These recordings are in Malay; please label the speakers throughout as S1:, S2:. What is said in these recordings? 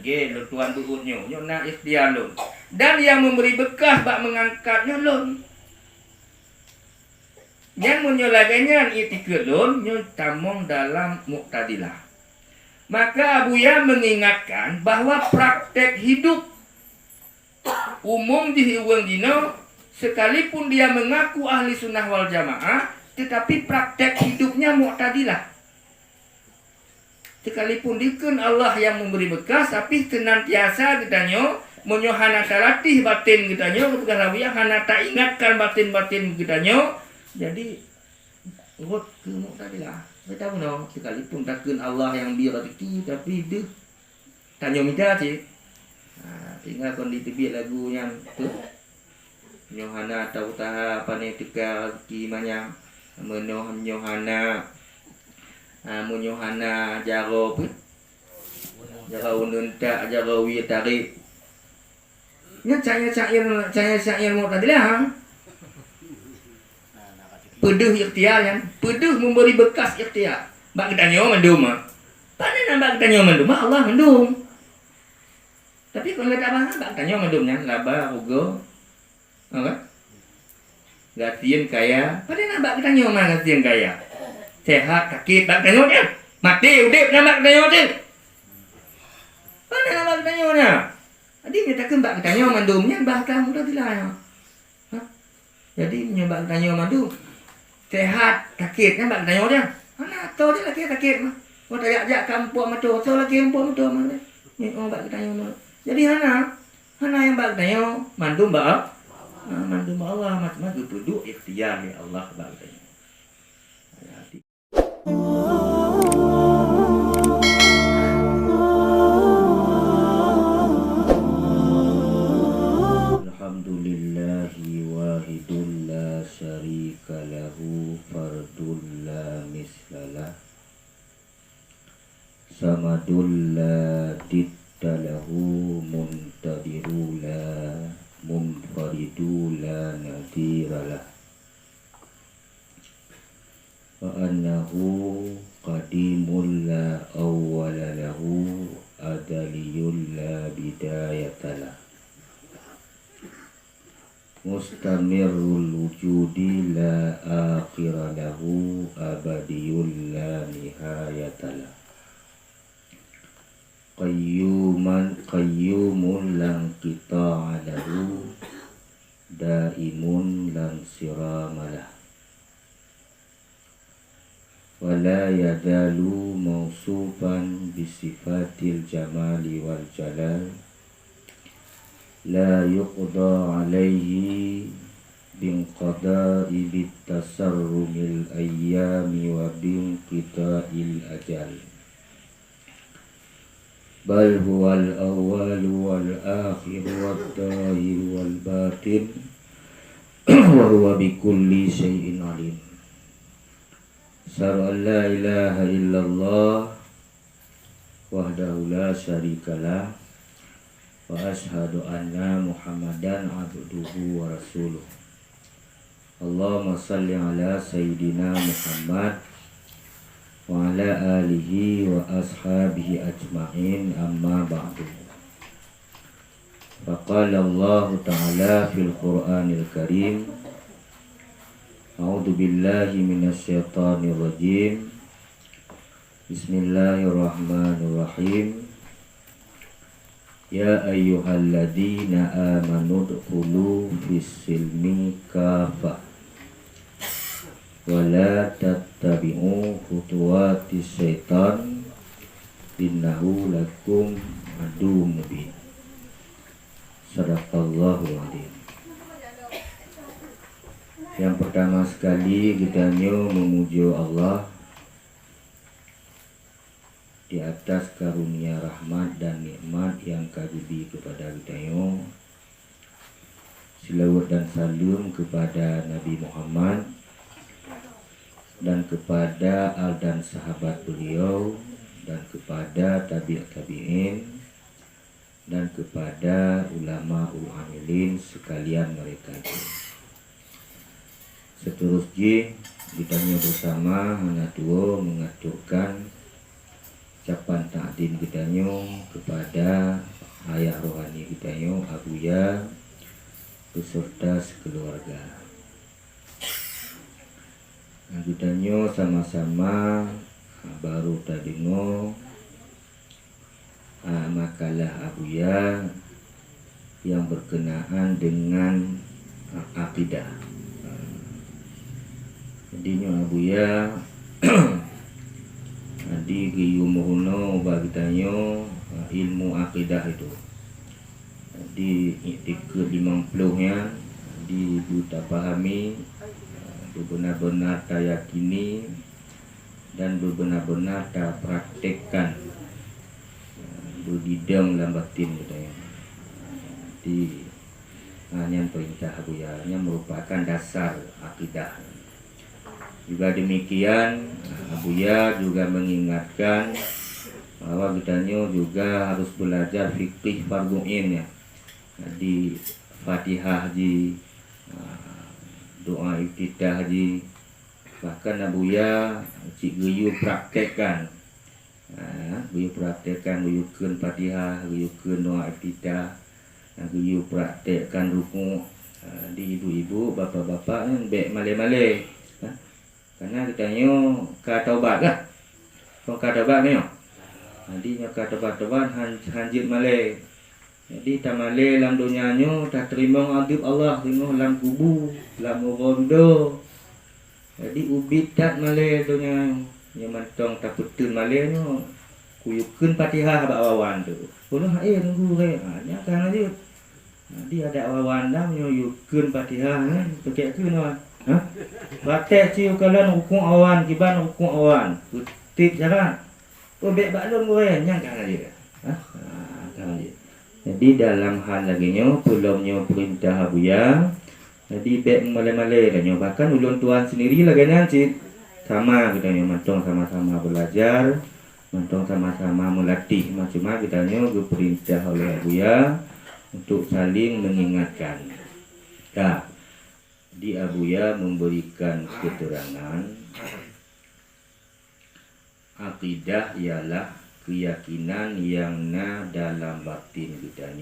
S1: nggih lo tuan buutnya nyo nak ikhtiar lo. Dan yang memberi bekas bak mengangkatnya lo. Yang menyolaganya itikad lo nyo tamong dalam Mu'tadilah. Maka Abuya mengingatkan bahwa praktek hidup umum di Hiwang Dino, sekalipun dia mengaku ahli sunnah wal jamaah, tetapi praktek hidupnya Mu'tadilah. Sekalipun dikun Allah yang memberi bekas, tapi senantiasa kitanya menyohana talatih batin kitanya, ketika Abuya hana tak ingatkan batin-batin kitanya, jadi urut ke Mu'tadilah. Saya tahu no, sekalipun takkan Allah yang biar itu, tapi dia tanya minta sih. Nah, tinggal kondisi biar lagunya tu. Nyohana tahu taha apa ni teka gimana menyohana menyohana jaro pun jaro unta jaro wi tarik. Nya saya Mu'tadilah. Peduh ikhtiar yang peduh memberi bekas ikhtiar. Bak kitanya mendum. Pada nak kitanya mendum Allah mendum. Tapi kalau tak apa bak kitanya mendumnya laba ugo. Apa? Gatian kaya. Pada nak bak kitanya mana gatian kaya. Sehat sakit bak kitanya dia. Mati udip nak bak kitanya dia. Pada nak bak kitanya na. Adi nyatakan bak kitanya mendumnya bahkan mudah dilanya. Jadi menyebab kitanya mendum. Sehat, sakit kan bak tanya dia. Mana tahu dia lagi sakit mah. Oh tak ajak kampung matu, tahu lagi kampung matu mana. Ni orang bak tanya mana. Jadi hana yang bak tanya mandum ba. Mandum Allah macam-macam duduk ikhtiar ya Allah bak tanya. Alhamdulillahi wahidul la syarika lahu fardul la mislalah samadul la diddalahu muntadirul la munfaridul la nadiralah wa annahu qadimul la awwala lahu adaliyul la bidayatalah mustamirul wujudi la akhira lahu abadiyul la nihayatalah qayyumun lang qita'a lahu daimun lang siramalah wala yadalu mausufan bisifatil jamali wal jalal la yuqda alaihi binqada'i bitasarrumil ayyami wa binqita'il ajal bal huwal awwal wal akhir wad dahir wal batin wa huwa bikulli syai'in alim. Asyhadu an la ilaha illallah wahdahu la syarikalah wa ashhadu anna Muhammadan abduhu wa rasuluh. Allahumma salli ala sayyidina Muhammad wa ala alihi wa ashabihi ajma'in amma ba'du. Faqala Allah ta'ala fil Qur'anil Karim A'udzu billahi minasyaitonir rajim. Bismillahirrahmanirrahim. Ya ayyuhalladzina amanu dkhulu fis-silmi kafah wa la tattabi'u khutuwatis syaitan innahu lakum aduwwun mubin. Sadaqallahul adzim. Yang pertama sekali kita memuji Allah di atas karunia rahmat dan nikmat yang kajudi kepada kita. Selawat dan salam kepada Nabi Muhammad dan kepada al dan sahabat beliau dan kepada tabi'in dan kepada ulama amilin sekalian mereka. Seterusnya kita bersama mengaturkan ucapan ta'zim kita kepada ayah rohani kita Abuya beserta sekeluarga. Kita sama-sama baru tadi makalah Abuya yang berkenaan dengan akidah. Jadi Abuya di giyumuhuno bagi tanyo ilmu akidah itu. Di ke-50-nya di buta pahami, benar-benar tak yakini dan benar-benar tak praktekkan berbidang dalam batin katanya. Di hanya perintah Abuya merupakan dasar akidah. Juga demikian Abuya juga mengingatkan bahwa kita juga harus belajar fikih fardhu ain ya. Di Fatihah di doa iftitah di bahkan Abuya cik geyu praktekkan. Geyu praktekkan geyukeun Fatihah, geyukeun doa iftitah, geyu praktekkan ruku di ibu-ibu, bapak-bapak yang baik male-male. Karena kita kataubat lah. Kau kataubat ni. Jadi kataubat hanjit male. Jadi tamale dalam dunia tak terima adib Allah tengok dalam kubu, dalam rondo. Jadi ubit tak male dunia yang mantong tak petun male kuyukeun Fatihah bak awan tu. Puluh tunggu nya kan aja. Jadi ada awan dah nyuyukeun Fatihah pakekkeun awan. Praktek ciu kalian hukum awan, kiban hukum awan. Putih jalan. Bek balon goreng yang kan aja. Kan aja. Jadi dalam hal lagi pulangnya perintah Abuya. Jadi bek male-male lah bahkan ulun tuan sendiri lagi cik. Sama kita mantong sama-sama belajar, mantong sama-sama melatih macam-macam kita perintah oleh Abuya untuk saling mengingatkan. Dah. Di Abuya memberikan keterangan akidah ialah keyakinan yang dalam batin kita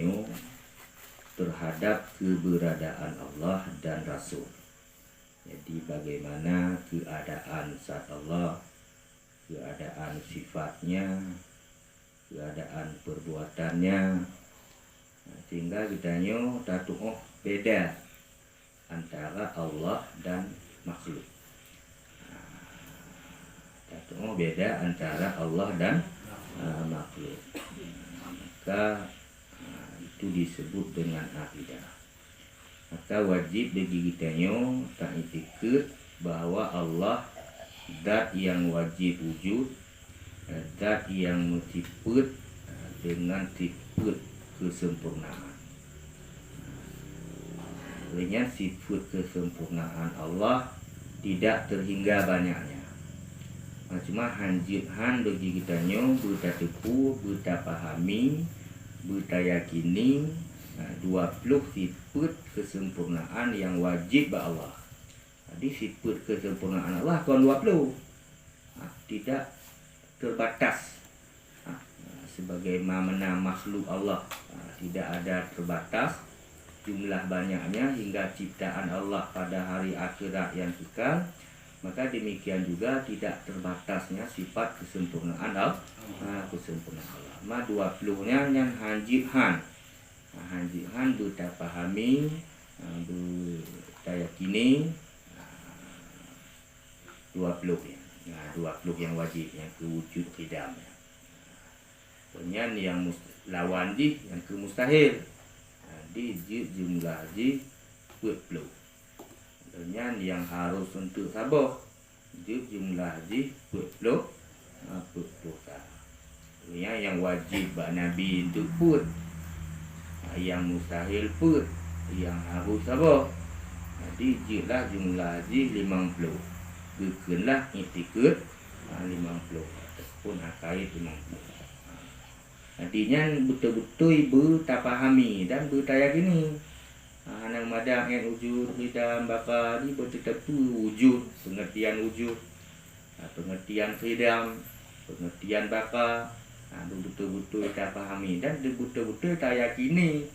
S1: terhadap keberadaan Allah dan Rasul. Jadi bagaimana keadaan zat Allah, keadaan sifatnya, keadaan perbuatannya, sehingga kita tahu beda antara Allah dan makhluk. Beda antara Allah dan makhluk. Maka itu disebut dengan akidah. Maka wajib bagi kita tak itikad bahwa Allah zat yang wajib wujud, zat yang sifat dengan sifat kesempurnaan. Artinya sifat kesempurnaan Allah tidak terhingga banyaknya. Cuma hanjithan bagi kita berta tepu, berta pahami, berta yakini 20 sifat kesempurnaan yang wajib bagi Allah. Jadi sifat kesempurnaan Allah kan 20. Tidak terbatas. Sebagaimana makhluk Allah tidak ada terbatas jumlah banyaknya hingga ciptaan Allah pada hari akhirat yang kekal, maka demikian juga tidak terbatasnya sifat kesempurnaan Allah. Kesempurnaan Allah. 20-nya yang hanjithan. Hanjithan berta pahami, berta yakini 20 ya. 20 yang wajib, yang kewujud qidam. Kemudian yang lawan yang kemustahil. Di jumlah 20. Kemudian yang harus untuk sabar jumlah 20. Kemudian yang wajib bak Nabi untuk put, yang mustahil put, yang harus sabar. Jadi jumlah 50. Gekenlah itikad 50 ataupun akait 50. Artinya betul-betul bertapahami dan bertayakini. Nang madah yang wujud khidam bakal ni betul-betul wujud, pengertian wujud, pengertian khidam, pengertian baka, betul-betul kita fahami dan betul-betul kita yakini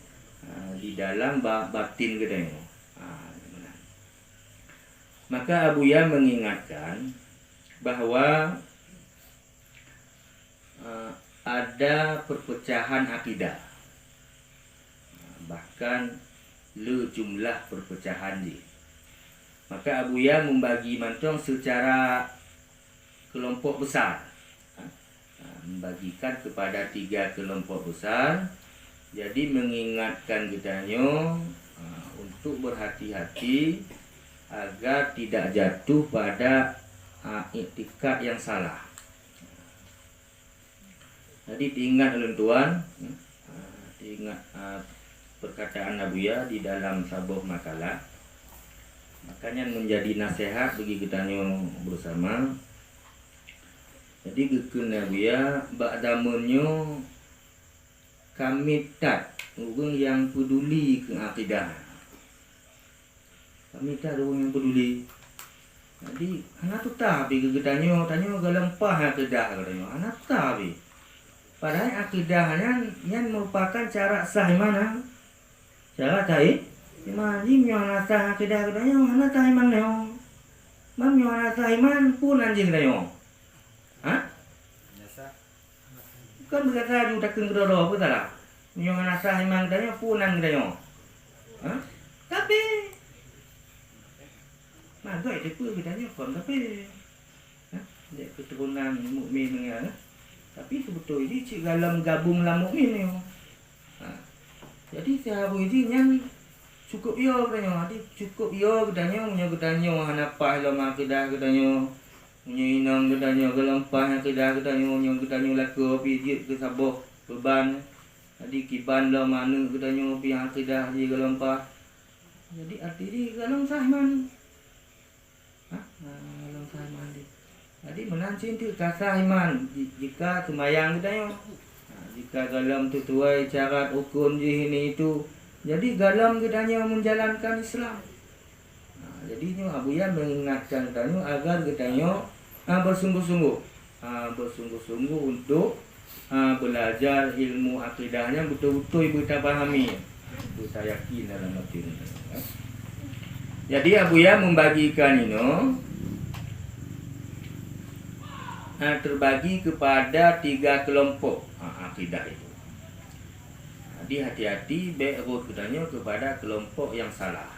S1: di dalam batin kita ini. Maka Abuya mengingatkan bahwa ada perpecahan akidah, bahkan jumlah perpecahan di. Maka Abuya membagi mantong secara kelompok besar, membagikan kepada 3 kelompok besar. Jadi mengingatkan kitanya untuk berhati-hati agar tidak jatuh pada iktikad yang salah. Jadi diingat oleh tuan, diingat perkataan Abuya di dalam sebuah makalah. Makanya menjadi nasihat bagi kita bersama. Jadi gekun Abuya ba'damunyo kami tak orang yang peduli ke akidah. Kami tak orang yang peduli. Jadi anak tu tak habis tanya galempah akidah katanya. Anak tak habis. Padahal akidahnya yang merupakan cara sah mana? Cara taib. Iman jim yang sah akidah katanya mana taib mang neo. Mam yang sah iman pun anjing katanya. Hah? Kan berkata di utak kengkedodo apa tak lah? Yang sah iman katanya pun anjing katanya. Hah? Tapi mantap itu pun katanya kon tapi. Hah? Dia keturunan mukmin mengira. Tapi sebetulnya ini cik dalam gabung dalam mukmin ni. Jadi sahabat ini yang cukup ia katanya. Jadi cukup ia katanya hanapah dalam akidah katanya. Punya inang katanya gelampah akidah katanya laku pijit ke sabah beban. Jadi kiban dalam mana katanya pihak akidah di gelampah. Jadi arti ini galang sahman. Galang sahman dia. Jadi menancing tu kasah iman jika sembahyang kita jika galam tu tuai syarat ukun je ini itu. Jadi galam kita menjalankan Islam. Jadi ni Abuya mengingatkan kita agar kita bersungguh-sungguh untuk belajar ilmu akidahnya betul-betul ibu kita fahami, ibu kita yakin dalam hati. Jadi Abuya membagikan ini terbagi kepada 3 kelompok akidah itu. Jadi hati-hati be'rut katanya kepada kelompok yang salah.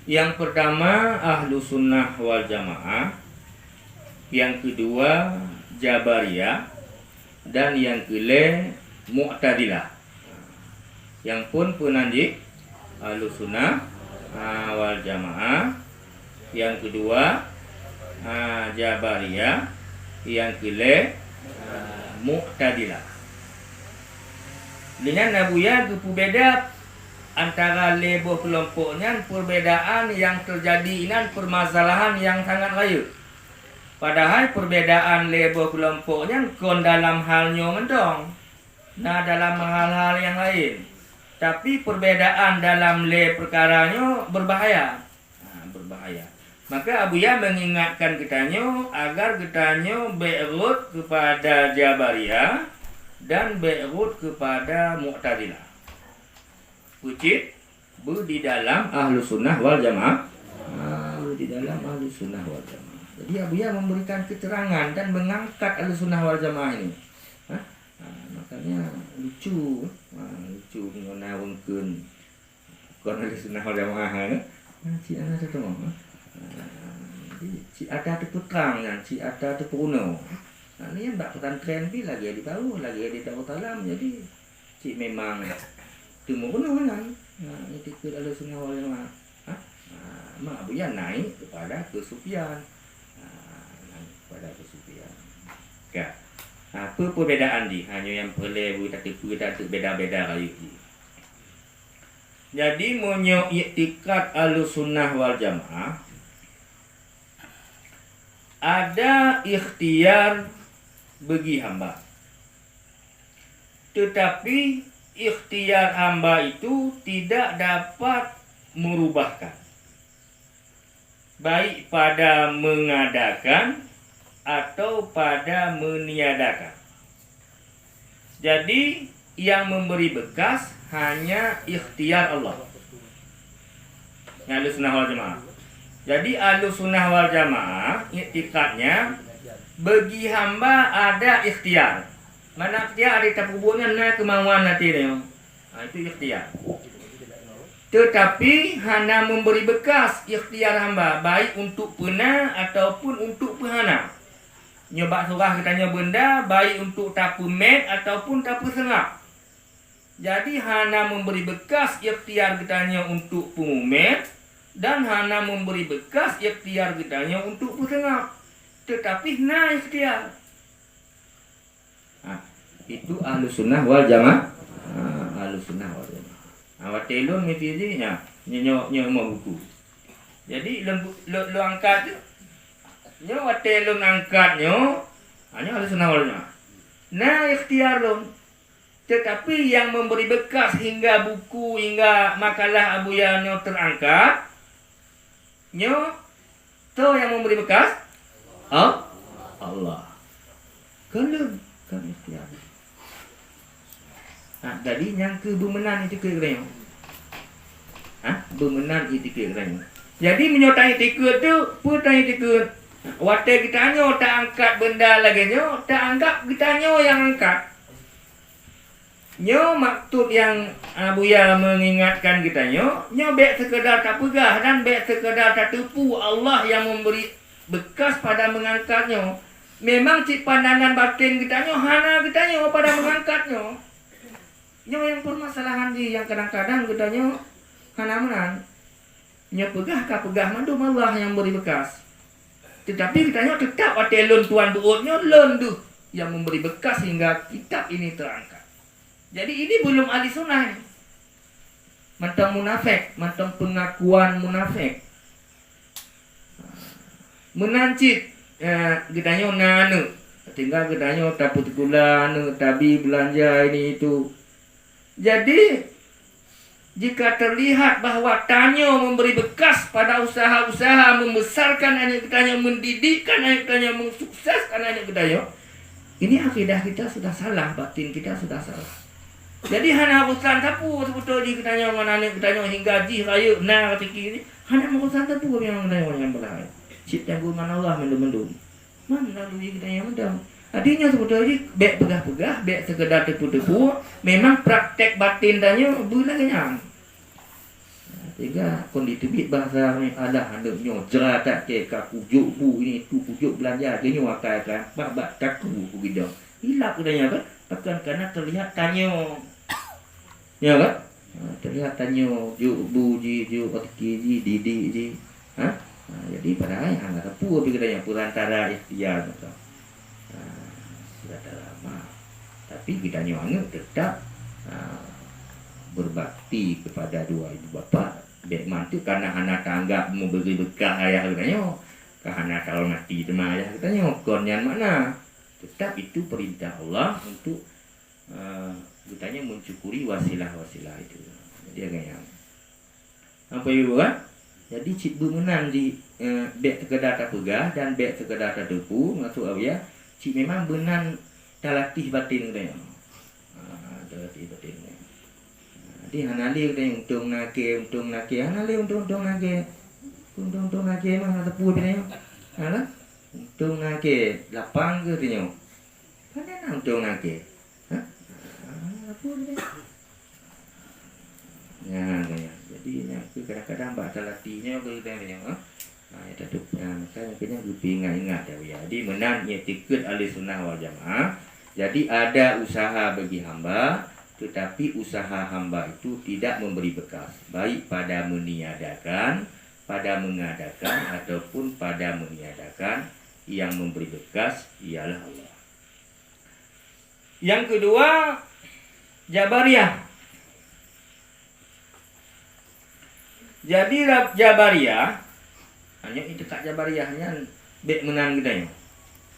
S1: Yang pertama ahlu sunnah wal jamaah, yang kedua jabariyah, dan yang kelima mu'tadilah. Yang pun penanjik ahlu sunnah wal jamaah, yang kedua jabariyah, yang kelima mu'tadilah. Dengan Abuya berbeza antara lebo kelompoknya, perbedaan yang terjadi ini permasalahan yang sangat raya. Padahal perbedaan lebo kelompoknya kon dalam halnya mendong, nah dalam hal-hal yang lain. Tapi perbedaan dalam perkaranya berbahaya. Berbahaya. Maka Abuya mengingatkan kitanya agar kitanya be'rut kepada Jabariyah dan be'rut kepada Mu'tadilah. Ucit di dalam ahlu sunnah wal jamaah. Di dalam ahlu sunnah wal jamaah. Jadi Abuya memberikan keterangan dan mengangkat ahlu sunnah wal jamaah ini. Makanya lucu mengenawangkan kon ahlu sunnah wal jamaah. Cik ana tu cik ada tu putrang kan, cik ada tu puno. Ni yang bak pesantren pi lagi di tahu, lagi di tahu talam. Jadi cik memang temu puno kan. Ini ikut ahlu sunnah wal jamaah. Mak Abuya naik kepada kesufian. Kepada kesufian. Okey. Apa perbezaan di? Hanya yang perlu kita beda-beda kayu di. Jadi monyo iktikad Ahlussunnah wal Jamaah ada ikhtiar bagi hamba. Tetapi ikhtiar hamba itu tidak dapat merubahkan baik pada mengadakan atau pada meniadakan. Jadi yang memberi bekas hanya ikhtiar Allah. Ahlus sunnah wal jamaah. Jadi ahlus sunnah wal jamaah iktikadnya bagi hamba ada ikhtiar. Mana ikhtiar ada tabubunya na kemauan nanti dia. Itu ikhtiar. Tetapi hanya memberi bekas ikhtiar hamba baik untuk pena ataupun untuk pehana. Nyoba surah katanya benda baik untuk tapu met ataupun tapu sengap. Jadi hanya memberi bekas ikhtiar katanya untuk pengumet dan hanya memberi bekas ikhtiar katanya untuk pesengap. Tetapi nah ikhtiar. Itu ahlus sunnah wal jamaah. Ahlus sunnah wal jamaah. Awak telon mesti je nyo mau buku. Jadi lo angkat tu. Nyo telon angkat nyo. Hanya ahlus sunnah wal jamaah. Nah ikhtiar lo. Tetapi yang memberi bekas hingga buku hingga makalah abuya nyo terangkat. Nyo tu yang memberi bekas. Allah. Kalau kan ikhtiar. Jadi yang ke bermenan itu ke kerana. Bermenan itu ke kerana. Jadi menyotai tiga tu, pun tanya tiga. Waktu kita nyo tak angkat benda lagi nyo, tak anggap kita nyo yang angkat. Nyo maksud yang Buya mengingatkan kita nyo baik sekedar tak pegah dan baik sekedar tak tipu Allah yang memberi bekas pada mengangkatnya. Memang cik pandangan batin kita nyo hana kita nyo pada mengangkatnya. Nyo yang permasalahan di yang kadang-kadang kita nyo hana menang. Nyo pegah ka pegah mandum Allah yang beri bekas. Tetapi kita nyo tetap atelon tuan buutnya lon tu yang memberi bekas hingga kitab ini terangkat. Jadi ini belum ahli sunnah ni. Mantang munafik, mantang pengakuan munafik. Menancit gedanya nanu. Tinggal gedanya taput gula anu tabi belanja ini itu. Jadi jika terlihat bahwa Tanyo memberi bekas pada usaha-usaha membesarkan anak kitanya, mendidikkan anak kitanya, mensukseskan anak kitanya, ini akidah kita sudah salah, batin kita sudah salah. Jadi hanya urusan tapu sebetulnya kitanya dengan anak kitanya hingga gaji raya nah ketika ini hanya urusan tapu yang kitanya yang berlaku. Cipta guru mana Allah mendum-mendum. Mana lalu kitanya mendum. Artinya sebetulnya baik pegah-pegah, baik sekedar tepu-tepu, memang praktek batin tanya boleh kenyang. Sehingga kondisi bahasa ni ada handuknya jerat tak ke kujuk bu ini tu kujuk belanja dia nyu akan bab takku begitu. Hilap katanya kan? Bahkan karena terlihat tanyo. Ya kan? Terlihat tanyo ju bu ji ju otki ji didi ji. Jadi padahal yang enggak tahu pikirnya perantara ikhtiar gitu. Sudah lama. Tapi kita nyu tetap berbakti kepada dua ibu bapa. Baik mantu karena anak tanggap memberi bekal ayah katanya. Karena kalau mati sama ayah katanya konyan mana? Tetap itu perintah Allah untuk katanya mencukuri wasilah-wasilah itu. Jadi agaknya apa ibu kan? Jadi cik menang di baik sekedar tak pegah dan baik sekedar tak tepu maksud awak ya. Cik memang benan talatih batin katanya. Talatih batin. Di hanali katanya untung nake hanali untung nake mah tepu katanya. Hana untung nake lapang ke katanya. Mana untung nake? Tepu katanya. Ya katanya. Jadi kadang-kadang baca latihnya ke katanya. Ya tetap makanya kena lupi ingat ya. Jadi menang etikad ahli sunnah wal jamaah. Jadi ada usaha bagi hamba, tetapi usaha hamba itu tidak memberi bekas, baik pada meniadakan, pada mengadakan ataupun pada meniadakan. Yang memberi bekas ialah Allah. Yang kedua, Jabariyah. Jadi Jabariyah hanya itikad Jabariyahnya baik menang gedanya.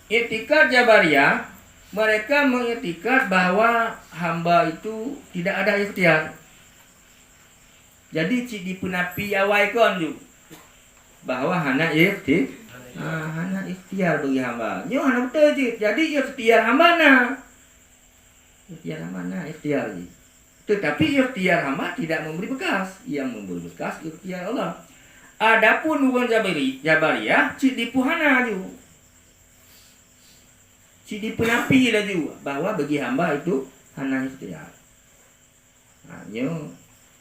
S1: Itikad Jabariyah mereka mengetikad bahwa hamba itu tidak ada ikhtiar. Jadi cik di penapi awai kon ju bahwa hana Hana ikhtiar bagi hamba. Nyo hana betul je. Jadi ikhtiar hamba na. Ikhtiar hamba na ikhtiar je. Tetapi ikhtiar hamba tidak memberi bekas. Yang memberi bekas ikhtiar Allah. Adapun orang Jabariyah cik dipuhana je. Cik dipenapi laju bahwa bagi hamba itu hana ikhtiar. Nyo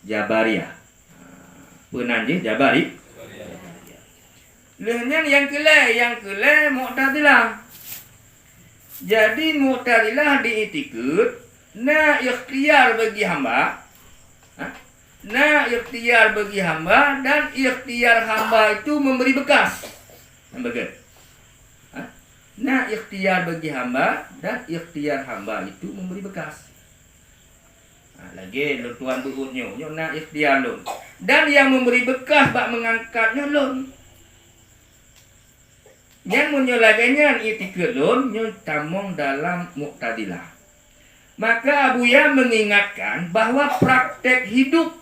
S1: Jabariyah. Penanjih Jabari. Lehenyan yang kelai Mu'tazilah. Jadi Mu'tazilah diikut na ikhtiar bagi hamba. Na ikhtiar bagi hamba dan ikhtiar hamba itu memberi bekas. Begitu. Na ikhtiar bagi hamba dan ikhtiar hamba itu memberi bekas. Lagi tuan berikutnya na ikhtiar lun. Dan yang memberi bekas bak mengangkatnya lun. Yang menyelagainya itikad lun nyo tamong dalam Mu'tazilah. Maka Abuya mengingatkan bahwa praktek hidup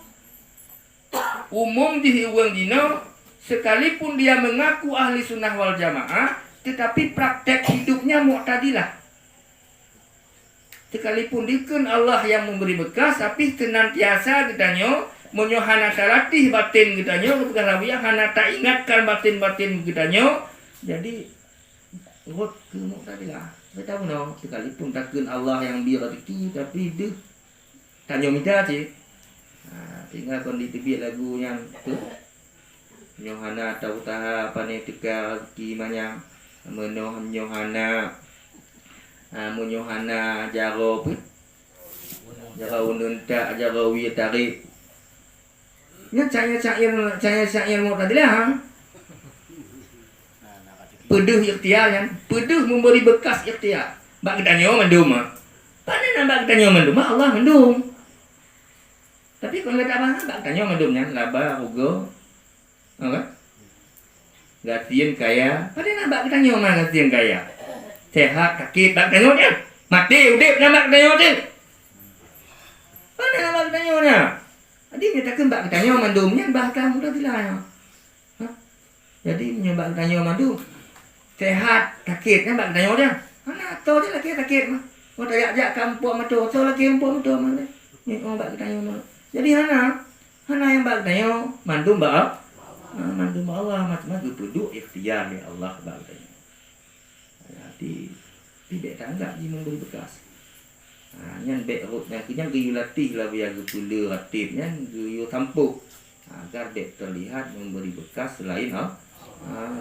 S1: umum di Iwang Dino, sekalipun dia mengaku ahli sunnah wal jamaah, tetapi praktek hidupnya Mu'tazilah. Sekalipun dikun Allah yang memberi bekas, tapi senantiasa katanya menyohana salatih batin katanya, ketika Abuya hana tak ingatkan batin-batin katanya. Jadi urut ke Mu'tazilah. Saya tahu no, sekalipun takkan Allah yang beri rezeki, tapi dia tanya minta je. Tinggal kon ditebik lagu yang tu. Nyohana tahu taha pane teka rezeki manyang. Menyohana jaro pun. Jaro unun tak jaro wi tarik. Nya saya Mu'tazilah. Peduh ikhtiar kan, peduh memberi bekas ikhtiar. Bak kita nyawa mendum. Pada nak kita nyawa mendum, Allah mendum. Tapi kalau tak apa, bak kita nyawa mendumnya laba rugo. Apa? Gatian kaya. Pada nak kita nyawa mana gatian kaya? Sehat, sakit, bak kita nyawa. Mati, udip, nak kita nyawa tu. Pada nak kita nyawa na. Jadi nyatakan bak kita nyawa mendumnya bahkan mudah dilah. Jadi menyebab kita nyawa mendum. Sehat, sakitnya bak tanya dia. Mana tahu dia lagi sakit mah. Mau ajak kampung matu, so lagi kampung matu mana. Ni bak tanya mana. Jadi hana yang bak tanya mandum ba. Mandum Allah macam-macam duduk ikhtiar ya Allah bak tanya. Jadi tidak tanggap dia memberi bekas. Nyan bet rut yang kenyang geyu latih lah biar gepula ratib nyan geyu tampuk. Agar bet terlihat memberi bekas selain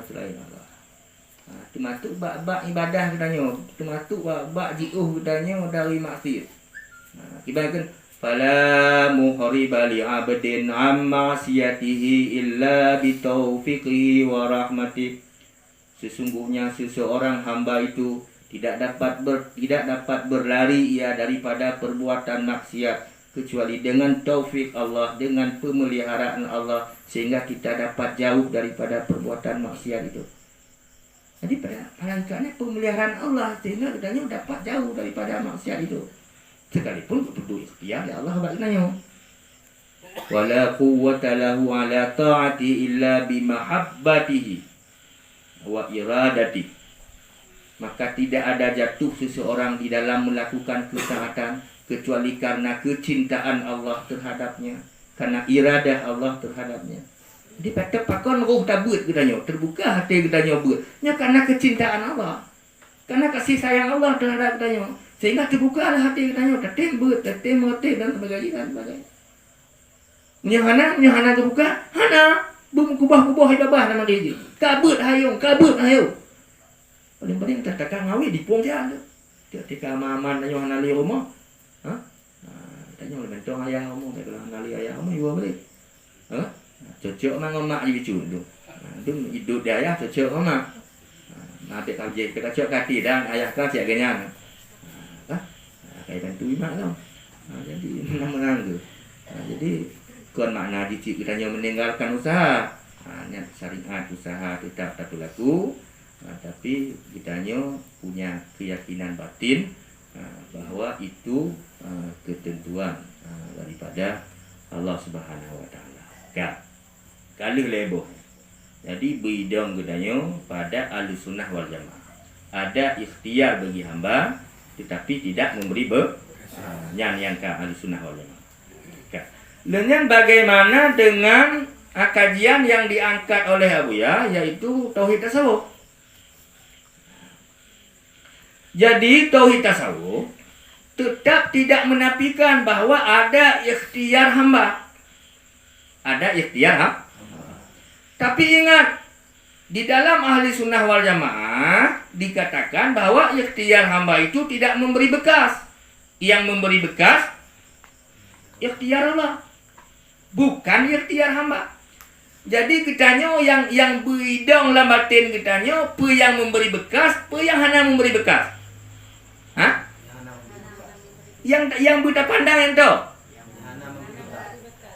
S1: selain Allah. Termasuk bab ibadah katanya, termasuk bab jiuh katanya dari maksiat. Ibaratkan fala muhriba li 'abdin 'amma siyatihi illa bi taufiqi wa rahmati. Sesungguhnya seseorang hamba itu tidak dapat berlari ia daripada perbuatan maksiat kecuali dengan taufik Allah, dengan pemeliharaan Allah, sehingga kita dapat jauh daripada perbuatan maksiat itu. Jadi pada hakikatnya pemeliharaan Allah sehingga katanya dapat jauh daripada maksiat itu. Sekalipun berdoa ikhtiar ya Allah baknanya. Wala quwwata lahu ala ta'ati illa bimahabbatihi wa iradati. Maka tidak ada jatuh seseorang di dalam melakukan ketaatan kecuali karena kecintaan Allah terhadapnya, karena iradah Allah terhadapnya. Jadi pada pakon roh tabut katanya, terbuka hati katanya buat. Nya karena kecintaan Allah. Karena kasih sayang Allah terhadap katanya. Sehingga terbukalah hati katanya, tetem buat, tetem mati dan sebagainya. Nya hana terbuka, hana kubah-kubah ibabah nama dia. Kabut hayung. Paling-paling tertekan ngawi di puang dia tu. Ketika maman tanya hana li rumah. Tanya oleh bentong ayah kamu, kalau hana li ayah kamu ibu balik. Cocok mang mak di bicu tu. Tu hidup dia ayah cocok mak. Mabek kabje kita cocok kati dan ayah kan siap ganyan. Kayak bantu mak tau. Jadi menang tu. Jadi kon makna dicik kita hanya meninggalkan usaha. Niat syariat usaha tetap tak berlaku. Tapi kita hanya punya keyakinan batin bahwa itu ketentuan daripada Allah Subhanahu Wa Taala. Kalau leboh. Jadi beridong gedanyo pada ahli sunnah wal jamaah. Ada ikhtiar bagi hamba, tetapi tidak memberi yang ke ahli sunnah wal jamaah. Dengan bagaimana dengan kajian yang diangkat oleh Abuya, yaitu tauhid tasawuf. Jadi tauhid tasawuf tetap tidak menafikan bahwa ada ikhtiar hamba. Ada ikhtiar hamba. Tapi ingat, di dalam ahli sunnah wal jamaah dikatakan bahwa ikhtiar hamba itu tidak memberi bekas. Yang memberi bekas ikhtiar Allah, bukan ikhtiar hamba. Jadi kitanya yang beridong dalam batin kitanya, apa yang memberi bekas, apa yang hana memberi bekas. Hah? Yang buta pandang ento.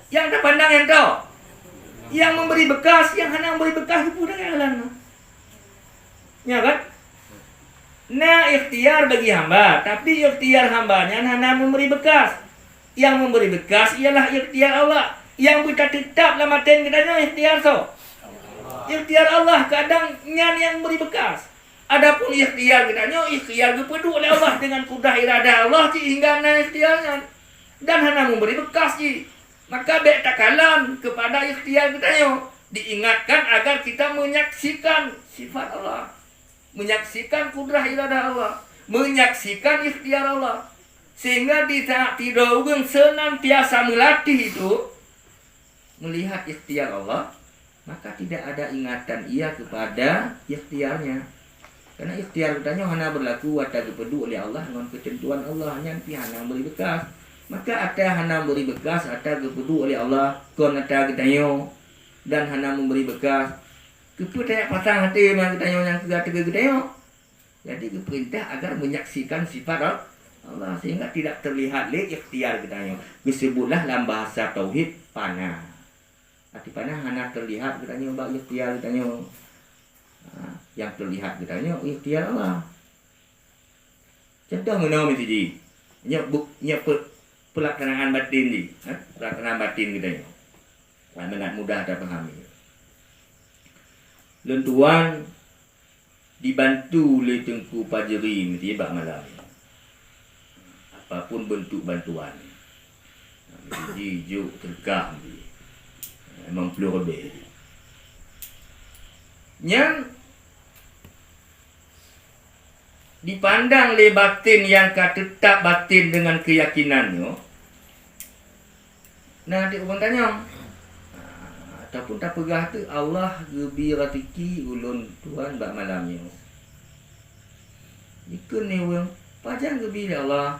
S1: Yang tak pandang ento. Yang memberi bekas, yang hana memberi bekas itu dah jalan. Ya kan? Nah, ikhtiar bagi hamba, tapi ikhtiar hambanya hana memberi bekas. Yang memberi bekas ialah ikhtiar Allah. Yang kita tetap dalam batin kitanya ikhtiar so. Ikhtiar Allah kadang yang memberi bekas. Adapun ikhtiar kitanya ikhtiar kepedu oleh Allah dengan kudrah iradah Allah hingga na ikhtiarnya dan hana memberi bekas ji. Maka baik takalan kepada ikhtiar kitanya diingatkan agar kita menyaksikan sifat Allah, menyaksikan kudrah iradah Allah, menyaksikan ikhtiar Allah, sehingga di saat tidak senantiasa melatih itu melihat ikhtiar Allah, maka tidak ada ingatan ia kepada ikhtiarnya. Karena ikhtiar katanya hanya berlaku ada kepedu oleh Allah dengan ketentuan Allah, hanya hana beri bekas. Maka ada hana beri bekas, ada kepedu oleh Allah, kon ada katanya dan hana memberi bekas. Kepada pasang hati memang katanya yang kata-kata. Jadi keperintah agar menyaksikan sifat Allah sehingga tidak terlihat lagi ikhtiar katanya. Disebutlah dalam bahasa tauhid panah. Arti panah hana terlihat katanya bab ikhtiar katanya. Yang terlihat katanya ikhtiar Allah. Contoh menau mesti nyep pelaksanaan batin ni, pelaksanaan batin katanya. Sangat mudah dah pahami. Lentuan dibantu oleh Tengku Pajeri mesti bab malam. Apapun bentuk bantuan. Mesti juk terkah mesti. Memang perlu lebih. Yang dipandang oleh batin yang tetap batin dengan keyakinannya. Nah, dia orang tanya, ataupun tak pegah tu Allah gebiratiki ulun Tuhan bak malamnya. Ikut ni orang pajang gebi Allah.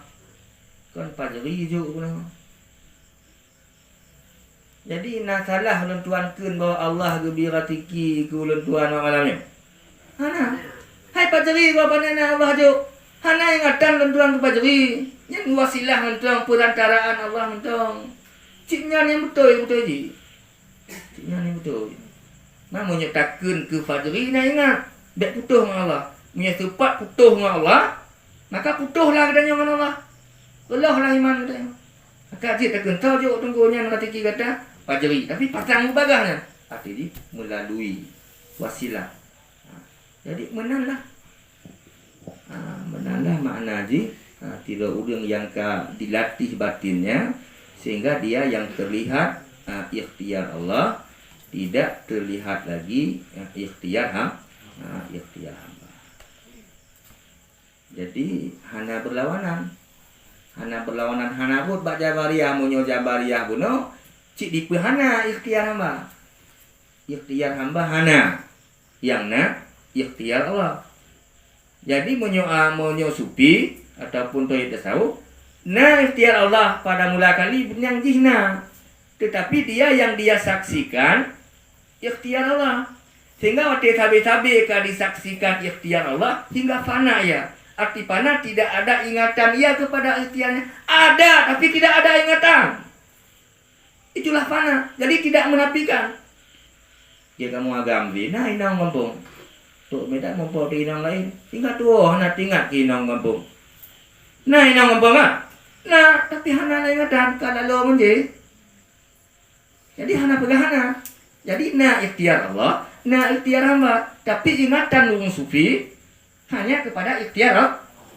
S1: Kan pajari je pun. Jadi nak salah ulun Tuhan kun bahawa Allah gebiratiki ke ulun Tuhan bak malamnya. Hana. Hai pajari gua panana Allah jo. Hana ingatan ulun Tuhan ke pajari. Yang wasilah mentong perantaraan Allah mentong. Ciknya ni betul je. Ciknya ni betul. Namanya takun ke fajri nak ingat. Bek putuh dengan Allah. Punya tepat putuh dengan Allah. Maka putuhlah katanya dengan Allah. Allah lah iman katanya. Maka dia takun tahu je tunggunya nak tiki kata fajri. Tapi pasang bagahnya. Arti dia melalui wasilah. Jadi menanlah. Menanlah makna je. Tidak orang yang dilatih batinnya. Sehingga dia yang terlihat ikhtiar Allah, tidak terlihat lagi ikhtiar hamba. Jadi hana berlawanan. Hana pun bak jabariyah munyo jabariyah buno cik dipe hana ikhtiar hamba. Ikhtiar hamba hana. Yang na ikhtiar Allah. Jadi munyo sufi ataupun tauhid tasawuf, nah ikhtiar Allah pada mula kali yang jihna. Tetapi dia yang dia saksikan ikhtiar Allah. Sehingga waktu tabi-tabi disaksikan ikhtiar Allah hingga fana ya. Arti fana tidak ada ingatan ia kepada ikhtiarnya. Ada tapi tidak ada ingatan. Itulah fana. Jadi tidak menafikan. Ya kamu agam di nah inang kampung. Tok medak mampu di inang lain. Tinggal tua nak tinggal ke inang kampung. Nah inang kampung ah. Nah tapi hana ingatan kalau lo menje. Jadi hana pegah hana. Jadi na ikhtiar Allah Nah, ikhtiar hamba. Tapi ingatan orang sufi hanya kepada ikhtiar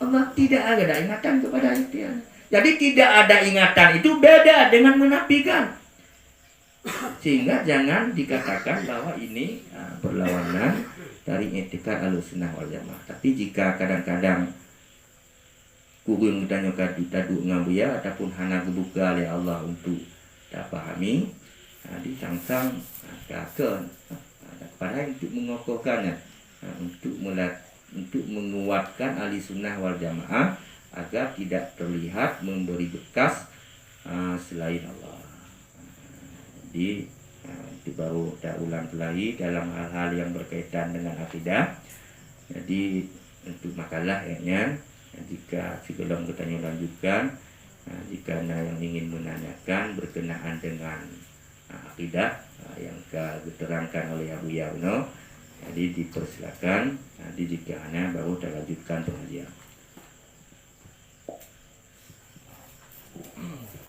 S1: Allah. Tidak ada ingatan kepada ikhtiar. Jadi tidak ada ingatan itu beda dengan menafikan. Sehingga jangan dikatakan bahwa ini berlawanan dari etika Ahlussunnah wal Jamaah. Tapi jika kadang-kadang kurun ditanya tadu ngabuya ataupun hana gebuka oleh Allah untuk tak pahami, disangsang kakon kepada untuk mengokohkannya, untuk menguatkan ahli sunnah wal jamaah agar tidak terlihat memberi bekas selain Allah. Jadi itu baru kita ulang lagi dalam hal-hal yang berkaitan dengan akidah. Jadi untuk makalahnya, jika sebelum kita lanjutkan, jika anda yang ingin menanyakan berkenaan dengan akidah yang diterangkan oleh Abu Yauno, jadi dipersilakan. Jadi jika anda baru kita lanjutkan pengajian.